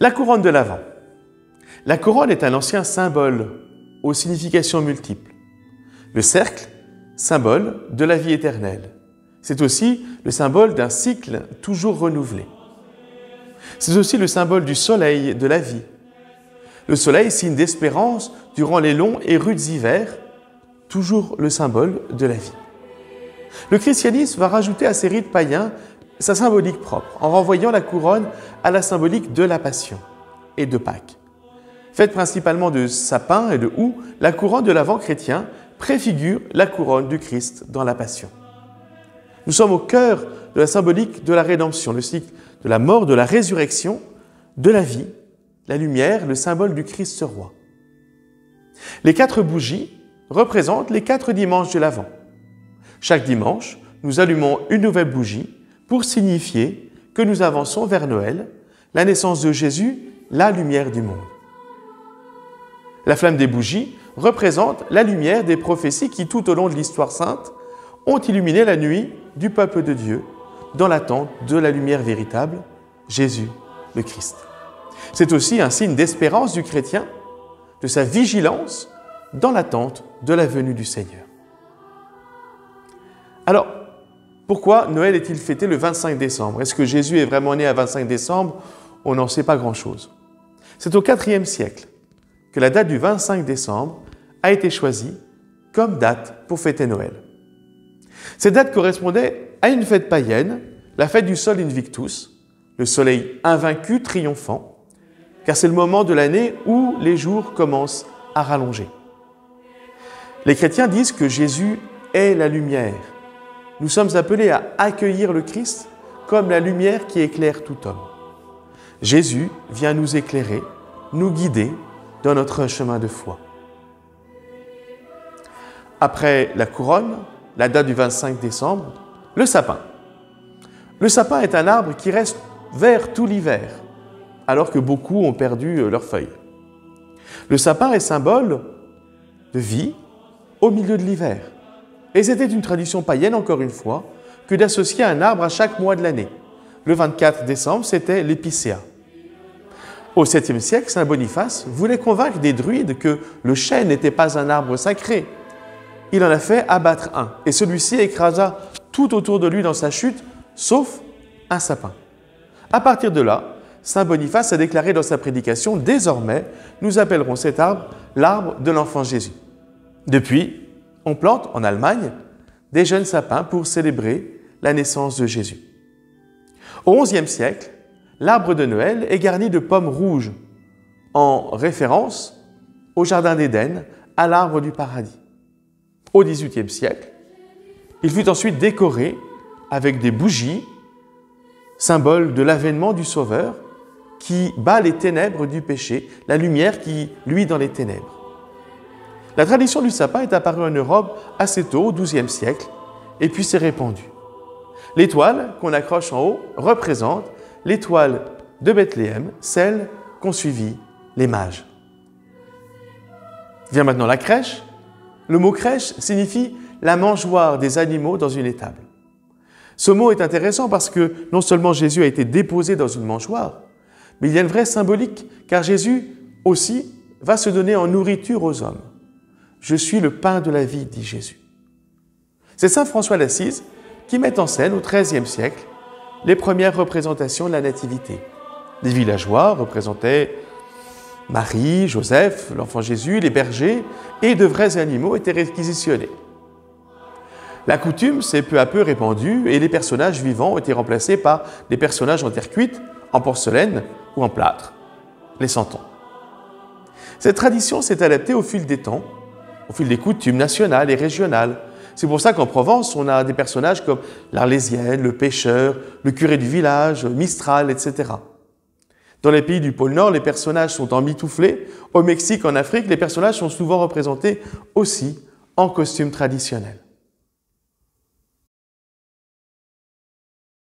La couronne de l'Avent. La couronne est un ancien symbole aux significations multiples. Le cercle, symbole de la vie éternelle. C'est aussi le symbole d'un cycle toujours renouvelé. C'est aussi le symbole du soleil de la vie. Le soleil, signe d'espérance durant les longs et rudes hivers, toujours le symbole de la vie. Le christianisme va rajouter à ces rites païens sa symbolique propre, en renvoyant la couronne à la symbolique de la Passion et de Pâques. Faite principalement de sapins et de houx, la couronne de l'Avent chrétien préfigure la couronne du Christ dans la Passion. Nous sommes au cœur de la symbolique de la rédemption, le cycle de la mort, de la résurrection, de la vie, la lumière, le symbole du Christ roi. Les 4 bougies représentent les 4 dimanches de l'Avent. Chaque dimanche, nous allumons une nouvelle bougie pour signifier que nous avançons vers Noël, la naissance de Jésus, la lumière du monde. La flamme des bougies représente la lumière des prophéties qui, tout au long de l'histoire sainte, ont illuminé la nuit du peuple de Dieu dans l'attente de la lumière véritable, Jésus le Christ. C'est aussi un signe d'espérance du chrétien, de sa vigilance dans l'attente de la venue du Seigneur. Alors, pourquoi Noël est-il fêté le 25 décembre? Est-ce que Jésus est vraiment né à 25 décembre? On n'en sait pas grand-chose. C'est au IVe siècle que la date du 25 décembre a été choisie comme date pour fêter Noël. Cette date correspondait à une fête païenne, la fête du Sol Invictus, le soleil invaincu triomphant, car c'est le moment de l'année où les jours commencent à rallonger. Les chrétiens disent que Jésus est la lumière. Nous sommes appelés à accueillir le Christ comme la lumière qui éclaire tout homme. Jésus vient nous éclairer, nous guider dans notre chemin de foi. Après la couronne, la date du 25 décembre, le sapin. Le sapin est un arbre qui reste vert tout l'hiver, alors que beaucoup ont perdu leurs feuilles. Le sapin est symbole de vie au milieu de l'hiver. Et c'était une tradition païenne, encore une fois, que d'associer un arbre à chaque mois de l'année. Le 24 décembre, c'était l'épicéa. Au 7e siècle, saint Boniface voulait convaincre des druides que le chêne n'était pas un arbre sacré. Il en a fait abattre un, et celui-ci écrasa tout autour de lui dans sa chute, sauf un sapin. À partir de là, saint Boniface a déclaré dans sa prédication « Désormais, nous appellerons cet arbre l'arbre de l'enfant Jésus ». Depuis, on plante en Allemagne des jeunes sapins pour célébrer la naissance de Jésus. Au XIe siècle, l'arbre de Noël est garni de pommes rouges, en référence au jardin d'Éden, à l'arbre du paradis. Au XVIIIe siècle, il fut ensuite décoré avec des bougies, symbole de l'avènement du Sauveur, qui bat les ténèbres du péché, la lumière qui luit dans les ténèbres. La tradition du sapin est apparue en Europe assez tôt, au XIIe siècle, et puis s'est répandue. L'étoile qu'on accroche en haut représente l'étoile de Bethléem, celle qu'ont suivie les mages. Vient maintenant la crèche. Le mot crèche signifie la mangeoire des animaux dans une étable. Ce mot est intéressant parce que non seulement Jésus a été déposé dans une mangeoire, mais il y a une vraie symbolique, car Jésus aussi va se donner en nourriture aux hommes. « Je suis le pain de la vie », dit Jésus. C'est saint François d'Assise qui met en scène au XIIIe siècle les premières représentations de la Nativité. Les villageois représentaient Marie, Joseph, l'enfant Jésus, les bergers, et de vrais animaux étaient réquisitionnés. La coutume s'est peu à peu répandue et les personnages vivants ont été remplacés par des personnages en terre cuite, en porcelaine ou en plâtre, les santons. Cette tradition s'est adaptée au fil des temps, au fil des coutumes nationales et régionales. C'est pour ça qu'en Provence, on a des personnages comme l'Arlésienne, le pêcheur, le curé du village, Mistral, etc. Dans les pays du pôle Nord, les personnages sont emmitouflés. Au Mexique, en Afrique, les personnages sont souvent représentés aussi en costume traditionnel.